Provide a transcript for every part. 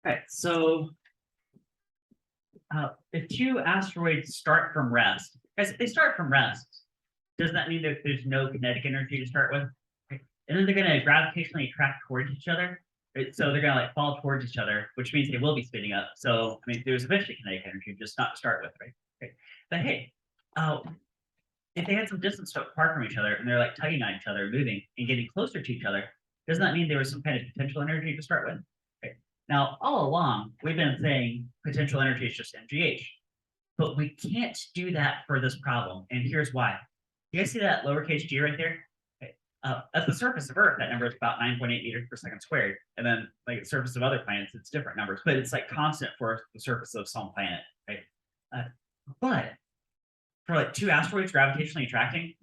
Right. So if two asteroids start from rest, guys, if they start from rest, does that mean that there's no kinetic energy to start with? Right? And then they're going to gravitationally attract towards each other. Right? So they're going to like fall towards each other, which means they will be spinning up. So I mean, there's eventually kinetic energy, just not to start with, right? Right. But hey, uh, if they had some distance apart from each other and they're like tugging on each other, moving and getting closer to each other, doesn't that mean there was some kind of potential energy to start with? Okay. Now, all along, we've been saying potential energy is just MGH, but we can't do that for this problem. And here's why. You guys see that lowercase g right there? Okay. At the surface of Earth, that number is about 9.8 meters per second squared. And then, like the surface of other planets, it's different numbers, but it's like constant for the surface of some planet, right? But for like two asteroids gravitationally attracting,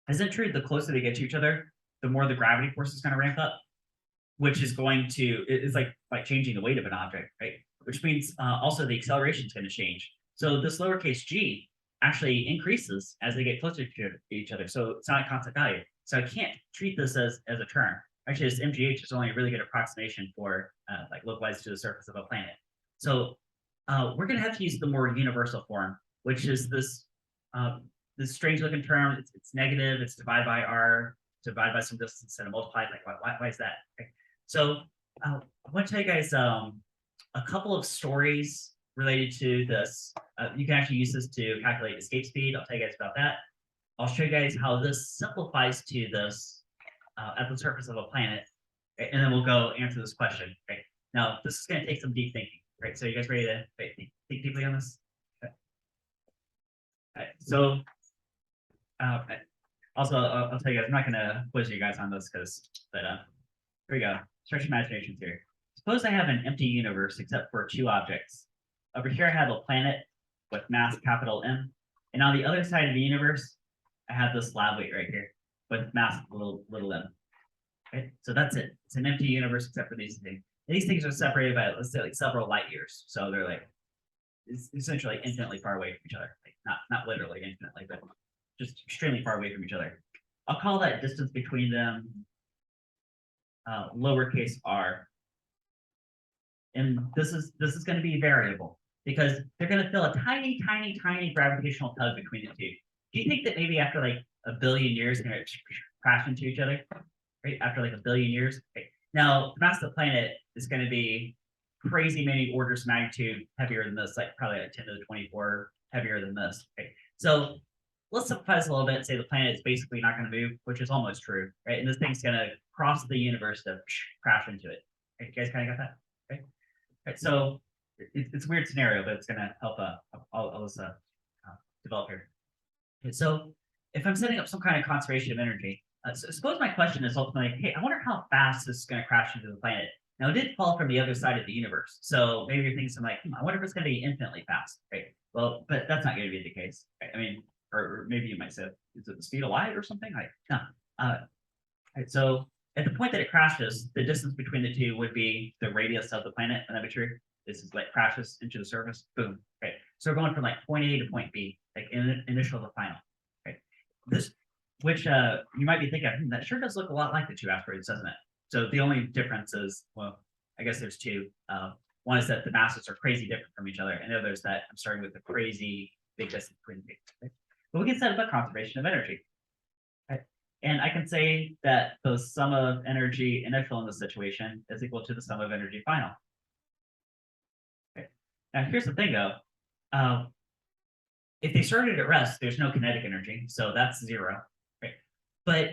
isn't it true the closer they get to each other, the more the gravity force is going to ramp up, which is going to is like changing the weight of an object, right? Which means also the acceleration is going to change. So this lowercase g actually increases as they get closer to each other. So it's not a constant value. So I can't treat this as a term. Actually, this MGH is only a really good approximation for like localized to the surface of a planet. So we're going to have to use the more universal form, which is this strange looking term. It's negative. It's divided by r, divided by some distance, and multiplied. Like why is that? Okay. So I want to tell you guys a couple of stories related to this. You can actually use this to calculate escape speed. I'll tell you guys about that. I'll show you guys how this simplifies to this at the surface of a planet, right? And then we'll go answer this question. Right now, this is going to take some deep thinking. Right, so you guys ready to think deeply on this? Okay. All right. So also, I'll tell you guys, I'm not going to quiz you guys on this but here we go. Stretch your imaginations here. Suppose I have an empty universe except for two objects. Over here, I have a planet with mass capital M. And on the other side of the universe, I have this slab weight right here with mass little m. Okay, so that's it. It's an empty universe except for these things. And these things are separated by, let's say, like several light years. So they're like essentially infinitely far away from each other. Like not literally infinitely, but just extremely far away from each other. I'll call that distance between them lowercase r. And this is going to be variable because they're going to feel a tiny, tiny, tiny gravitational tug between the two. Do you think that maybe after like a billion years, they're going to crash into each other? Right? After like a billion years? Okay. Now, the mass of the planet is going to be crazy many orders of magnitude heavier than this, like probably like 10 to the 24 heavier than this. Okay. So let's simplify this a little bit and say the planet is basically not going to move, which is almost true, right? And this thing's going to cross the universe to crash into it. Okay, you guys kind of got that? Okay. Right, so it's a weird scenario, but it's going to help all this develop here. Okay, so if I'm setting up some kind of conservation of energy, so suppose my question is ultimately, hey, I wonder how fast this is going to crash into the planet. Now, it did fall from the other side of the universe. So maybe you're thinking something like, I wonder if it's going to be infinitely fast, right? Well, but that's not going to be the case. Right? I mean, or maybe you might say, is it the speed of light or something? Like, no. Right, so at the point that it crashes, the distance between the two would be the radius of the planet. And that be true? This is like crashes into the surface. Boom. Right. So we're going from like point A to point B, like initial to final. Right. This, which you might be thinking, that sure does look a lot like the two asteroids, doesn't it? So the only difference is, well, I guess there's two. One is that the masses are crazy different from each other, and the other is that I'm starting with a crazy big distance between the two. Right? But we can set up a conservation of energy. Right? And I can say that the sum of energy initial in this situation is equal to the sum of energy final. Okay. Now, here's the thing, though. If they started at rest, there's no kinetic energy, so that's zero. Right? But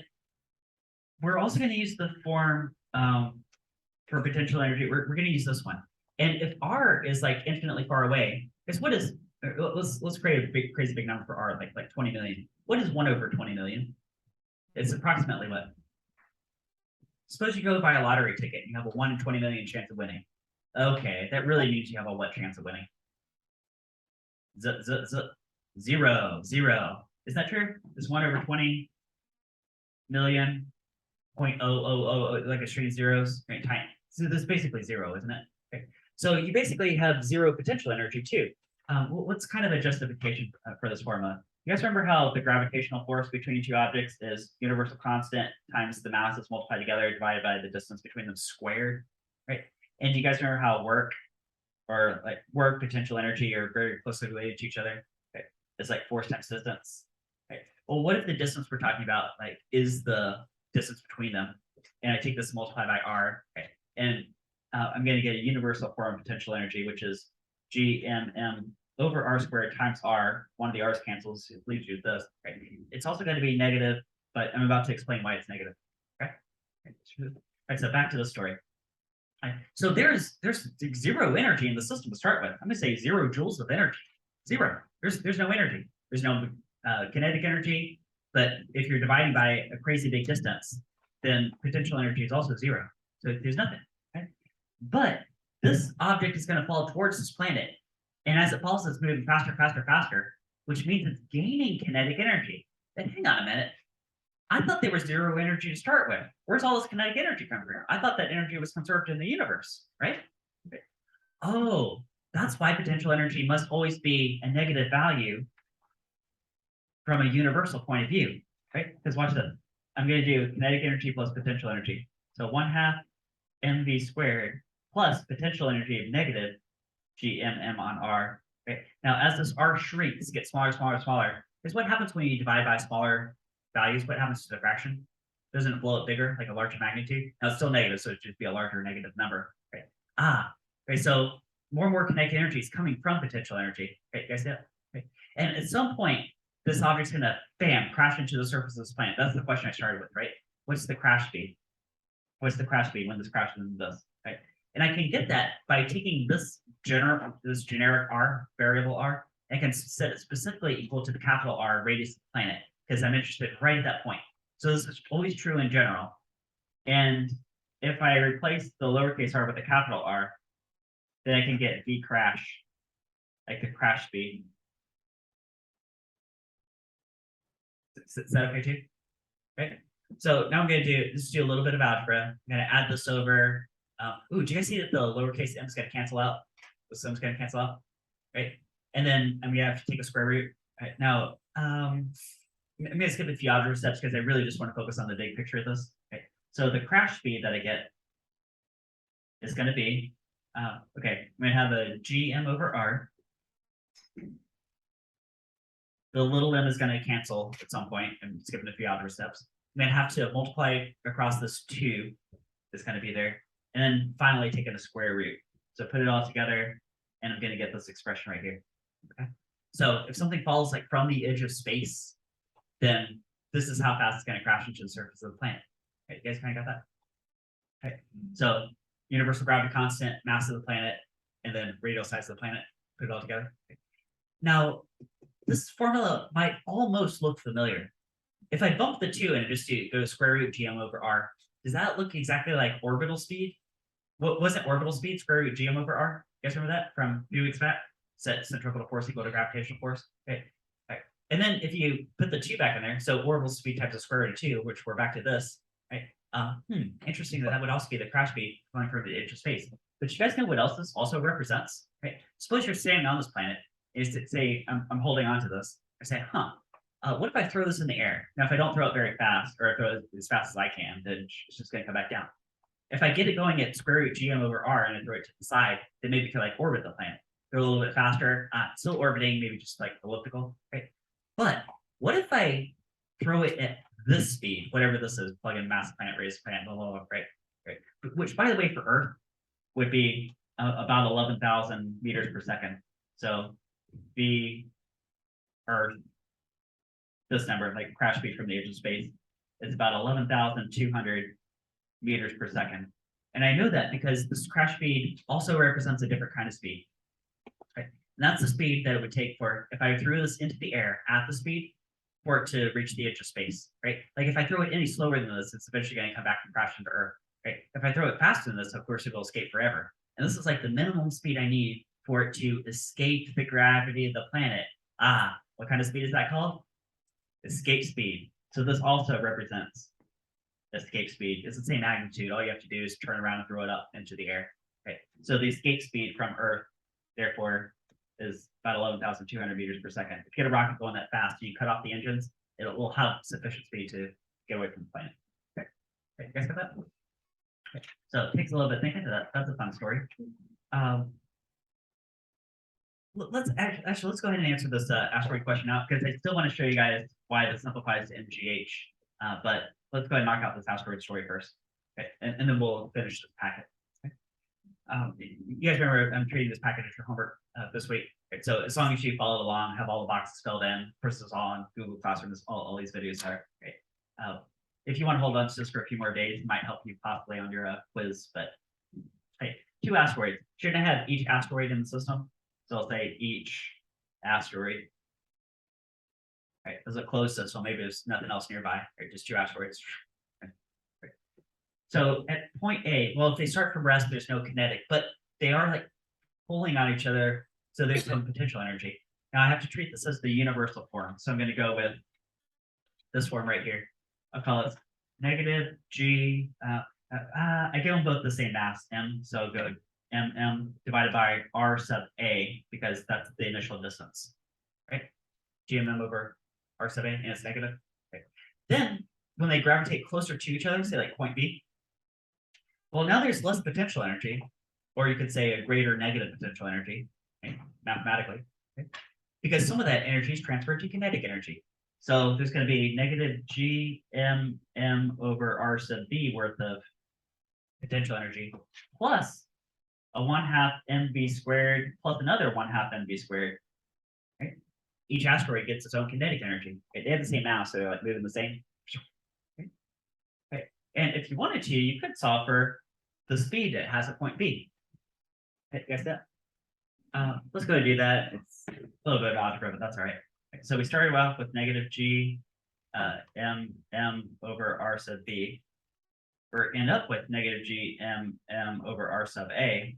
we're also going to use the form for potential energy. We're going to use this one. And if r is like infinitely far away, because what is, let's create a big, crazy big number for r, like 20 million. What is 1 over 20 million? It's approximately what? Suppose you go buy a lottery ticket and you have a 1 in 20 million chance of winning. Okay, that really means you have a what chance of winning? Zero. Is that true? Is 1 over 20 million 0.0000 like a string of zeros? Right, tiny. So this is basically zero, isn't it? Okay. So you basically have zero potential energy too. What's kind of a justification for this formula? You guys remember how the gravitational force between two objects is universal constant times the masses multiplied together divided by the distance between them squared, right? And do you guys remember how work, potential energy are very closely related to each other? Okay. It's like force times distance. Okay. Well, what if the distance we're talking about is the distance between them? And I take this multiplied by r, okay, and I'm going to get a universal form of potential energy, which is gmm over r squared times r. One of the r's cancels, it leaves you with this. Okay. It's also going to be negative, but I'm about to explain why it's negative. Okay. All right, so back to the story. Right. So there's zero energy in the system to start with. I'm going to say 0 joules of energy. Zero. There's no energy. There's no kinetic energy. But if you're dividing by a crazy big distance, then potential energy is also 0. So there's nothing. Right? But this object is going to fall towards this planet. And as it falls, it's moving faster, faster, faster, which means it's gaining kinetic energy. Then hang on a minute. I thought there was 0 energy to start with. Where's all this kinetic energy coming from? I thought that energy was conserved in the universe, right? Oh, that's why potential energy must always be a negative value from a universal point of view, right? Because watch this. I'm going to do kinetic energy plus potential energy. So 1/2 mv squared plus potential energy of negative gmm on r. Right? Now, as this r shrinks, gets smaller, smaller, smaller, is what happens when you divide by smaller values. What happens to the fraction? Doesn't it blow up bigger, like a larger magnitude? Now, it's still negative, so it should be a larger negative number. Right? Right. So more and more kinetic energy is coming from potential energy. Right, you guys see that? Right? And at some point, this object's gonna bam crash into the surface of this planet. That's the question I started with, right? What's the crash speed? What's the crash speed when this crashes into this? Right? And I can get that by taking this generic r, variable r, and I can set it specifically equal to the capital R radius of the planet, because I'm interested right at that point. So this is always true in general. And if I replace the lowercase r with the capital R, then I can get v crash, like the crash speed. Is that okay too? Okay. So now I'm going to do a little bit of algebra. I'm going to add this over. Do you guys see that the lowercase m is going to cancel out? The sum's going to cancel out, right? And then I'm going to have to take a square root. Right, now, I'm going to skip a few algebra steps because I really just want to focus on the big picture of this. Okay. So the crash speed that I get is going to be, okay, I'm going to have a gm over r. The little m is going to cancel at some point. I'm skipping a few algebra steps. I'm going to have to multiply across this 2 that's going to be there. And then finally taking a square root. So put it all together, and I'm going to get this expression right here. Okay. So if something falls like from the edge of space, then this is how fast it's going to crash into the surface of the planet. Okay, you guys kind of got that? Okay. So universal gravity constant, mass of the planet, and then radial size of the planet. Put it all together. Okay. Now, this formula might almost look familiar. If I bump the 2 and just go square root gm over r, does that look exactly like orbital speed? What wasn't orbital speed square root gm over r? You guys remember that from a few weeks back? Set centrifugal force equal to gravitational force. Okay. Right. And then if you put the 2 back in there, so orbital speed times the square root of 2, which we're back to this, right? Interesting that would also be the crash speed going from the edge of space. But you guys know what else this also represents, right? Suppose you're standing on this planet, is to say I'm holding on to this. I say, what if I throw this in the air? Now, if I don't throw it very fast, or I throw it as fast as I can, then it's just going to come back down. If I get it going at square root gm over r and I throw it to the side, then maybe it could like orbit the planet. Go a little bit faster, still orbiting, maybe just like elliptical, right? But what if I throw it at this speed, whatever this is, plug in mass planet, radius planet, blah, blah, blah, right? Which, by the way, for Earth would be about 11,000 meters per second. So v Earth, this number, like crash speed from the edge of space, is about 11,200 meters per second. And I know that because this crash speed also represents a different kind of speed. Right? And that's the speed that it would take for, if I threw this into the air at the speed, for it to reach the edge of space, right? Like if I throw it any slower than this, it's eventually going to come back and crash into Earth, right? If I throw it faster than this, of course it will escape forever. And this is like the minimum speed I need for it to escape the gravity of the planet. What kind of speed is that called? Escape speed. So this also represents escape speed. It's the same magnitude. All you have to do is turn around and throw it up into the air. Okay. So the escape speed from Earth, therefore, is about 11,200 meters per second. If you get a rocket going that fast, you cut off the engines, it will have sufficient speed to get away from the planet. Okay. You guys got that? So it takes a little bit thinking. That's a fun story. Let's actually let's go ahead and answer this asteroid question now because I still want to show you guys why this simplifies to MGH. But let's go ahead and knock out this asteroid story first, okay? And then we'll finish this packet. Okay? You guys remember I'm treating this packet as your homework this week. Okay? So as long as you follow along, have all the boxes filled in, this is all on Google Classroom. All these videos are great. If you want to hold on to this for a few more days, it might help you possibly on your quiz. But hey, 2 asteroids. You're gonna have each asteroid in the system. So I'll say each asteroid. Right, there's a closed system. Maybe there's nothing else nearby. Right, just 2 asteroids. Right. So at point A, well, if they start from rest, there's no kinetic, but they are like pulling on each other. So there's some potential energy. Now I have to treat this as the universal form. So I'm going to go with this form right here. I'll call it negative G. I give them both the same mass, M. So I'll go mm divided by r sub a because that's the initial distance, right? GMM over r sub a, and it's negative. Okay. Then when they gravitate closer to each other, say like point B, well, now there's less potential energy, or you could say a greater negative potential energy, okay, mathematically, okay? Because some of that energy is transferred to kinetic energy. So there's going to be negative GMM over r sub b worth of potential energy plus a 1/2 mv squared plus another 1/2 mv squared. Right? Each asteroid gets its own kinetic energy. Okay? They have the same mass, so they're like moving the same. Okay? Okay. And if you wanted to, you could solve for the speed it has at point B. Okay, guess that. Let's go and do that. It's a little bit of algebra, but that's all right. Okay, so we started off with negative G m over r sub b. We're end up with negative G m over r sub a.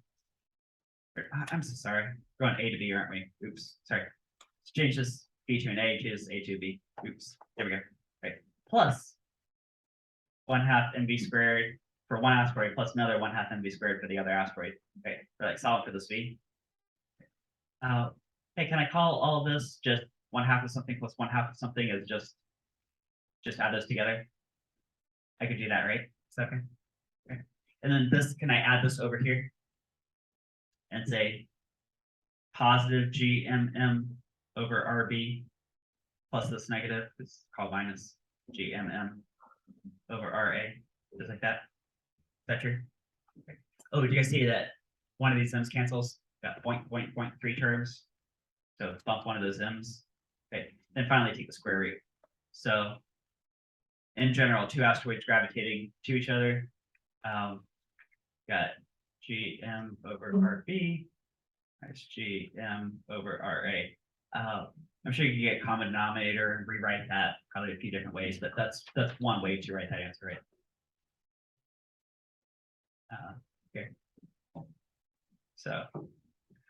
I'm so sorry. We're going A to B, aren't we? Oops. Sorry. Let's change this B to an A, choose A to B. Oops. There we go. Right. Plus 1/2 mv squared for one asteroid plus another 1/2 mv squared for the other asteroid. Okay. We're like solid for the speed. Hey, can I call all of this just 1/2 of something plus 1/2 of something as just add those together? I could do that, right? Is that okay? Okay. And then this, can I add this over here? And say positive GMM over RB plus this negative, it's called minus GMM over RA, just like that. Is that true? Okay. Oh, did you guys see that one of these M's cancels? Got 0.3 terms. So bump one of those M's. Okay. Then finally take the square root. So in general, 2 asteroids gravitating to each other. Got GM over RB minus GM over RA. I'm sure you can get common denominator and rewrite that probably a few different ways, but that's one way to write that answer, right? Okay. So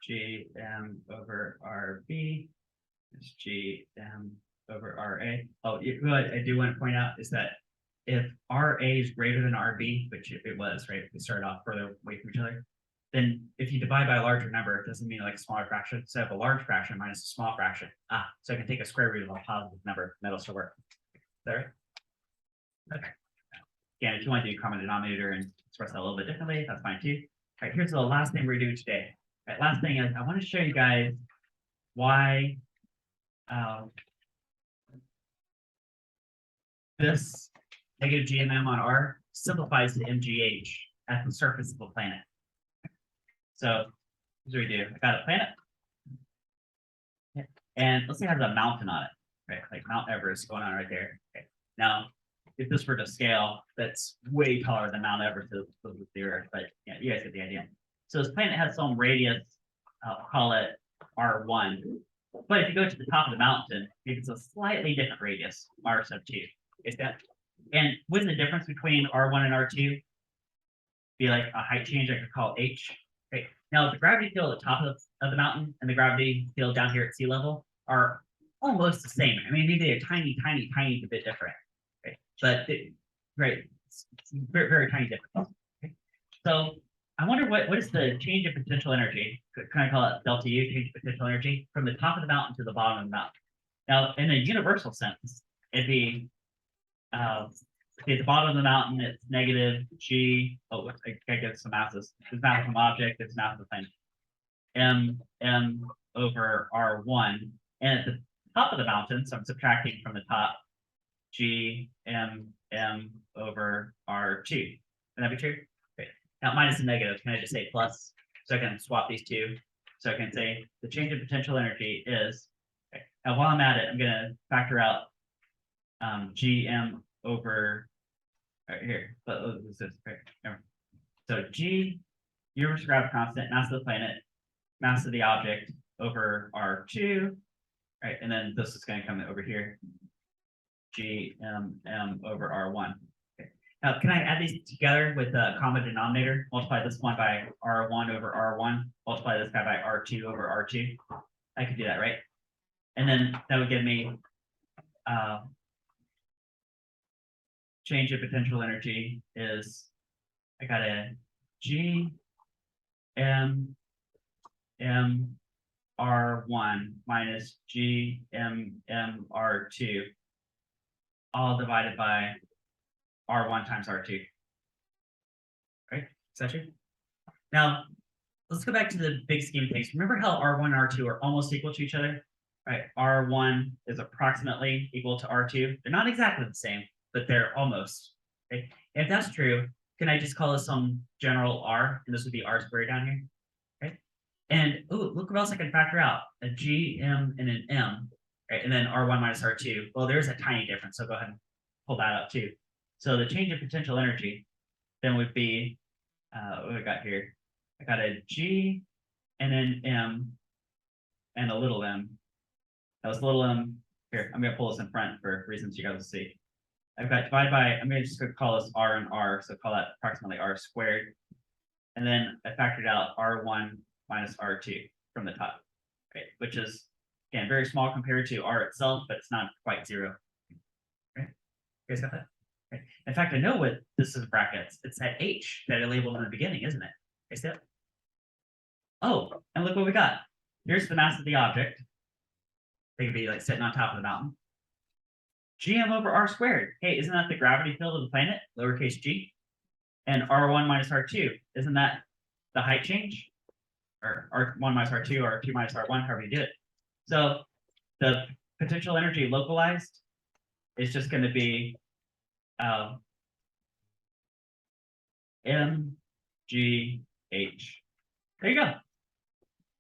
GM over RB is GM over RA. Oh, what I do want to point out is that if RA is greater than RB, which it was, right? We started off further away from each other. Then if you divide by a larger number, it doesn't mean like a smaller fraction. So I have a large fraction minus a small fraction. So I can take a square root of a positive number, and that'll still work. Is that right? Okay. Again, if you want to do common denominator and express that a little bit differently, that's fine too. All right, here's the last thing we're doing today. All right, last thing is I want to show you guys why this negative GMM on R simplifies to MGH at the surface of a planet. So here's what we do. I got a planet, and let's say it has a mountain on it, right? Like Mount Everest going on right there. Okay. Now, if this were to scale, that's way taller than Mount Everest is with the Earth, but yeah, you guys get the idea. So this planet has some radius, I'll call it R1. But if you go to the top of the mountain, it's a slightly different radius, R sub 2. Is that? And wouldn't the difference between R1 and R2 be like a height change I could call H? Okay. Now, the gravity field at the top of the mountain and the gravity field down here at sea level are almost the same. I mean, maybe a tiny bit different. Okay. But it's very, very tiny difference. Okay. So I wonder what is the change of potential energy? Can I call it delta U, change of potential energy, from the top of the mountain to the bottom of the mountain? Now, in a universal sense, it'd be See, at the bottom of the mountain, it's negative G. Oh, I gotta get some masses. It's mass of object, it's mass of the planet. M over R1. And at the top of the mountain, so I'm subtracting from the top, G M over R2. Can that be true? Okay. Now minus and negative, can I just say plus? So I can swap these two. So I can say the change in potential energy is, okay. Now while I'm at it, I'm gonna factor out GM over right here. But this is right. So G, universal gravity constant, mass of the planet, mass of the object over R2, right? And then this is going to come over here, GM over R1. Okay. Now, can I add these together with a common denominator? Multiply this one by R1 over R1, multiply this guy by R2 over R2. I could do that, right? And then that would give me change of potential energy is, I got a G M R1 minus G M R2, all divided by R1 times R2. Right? Is that true? Now, let's go back to the big scheme of things. Remember how R1 and R2 are almost equal to each other? Right? R1 is approximately equal to R2. They're not exactly the same, but they're almost. Okay? If that's true, can I just call this some general R? And this would be R squared down here. Okay. And look what else I can factor out. A G, M, and an M. Right? And then R1 minus R2. Well, there's a tiny difference. So go ahead and pull that up too. So the change in potential energy then would be, what I got here? I got a G and an M and a little m. That was little m. Here, I'm going to pull this in front for reasons you guys will see. I've got divided by, I'm going to just call this R and R, so call that approximately R squared. And then I factored out R1 minus R2 from the top, right? Which is, again, very small compared to R itself, but it's not quite zero. Okay. You guys got that? Okay. In fact, I know what this is brackets. It's that H that I labeled in the beginning, isn't it? You see that? Oh, and look what we got. Here's the mass of the object. They could be like sitting on top of the mountain. GM over R squared. Hey, isn't that the gravity field of the planet, lowercase g? And R1 minus R2, isn't that the height change? Or R1 minus R2, or R2 minus R1, however you do it. So the potential energy localized is just going to be MGH. There you go.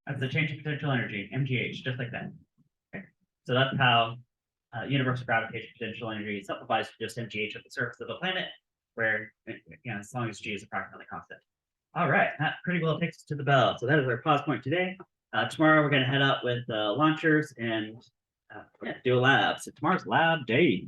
That's the change of potential energy, MGH, just like that. Okay. So that's how universal gravitational potential energy simplifies to just MGH at the surface of the planet, where, as long as G is approximately constant. All right, that pretty well takes us to the bell. So that is our pause point today. Tomorrow we're going to head out with launchers and do a lab. So tomorrow's lab day.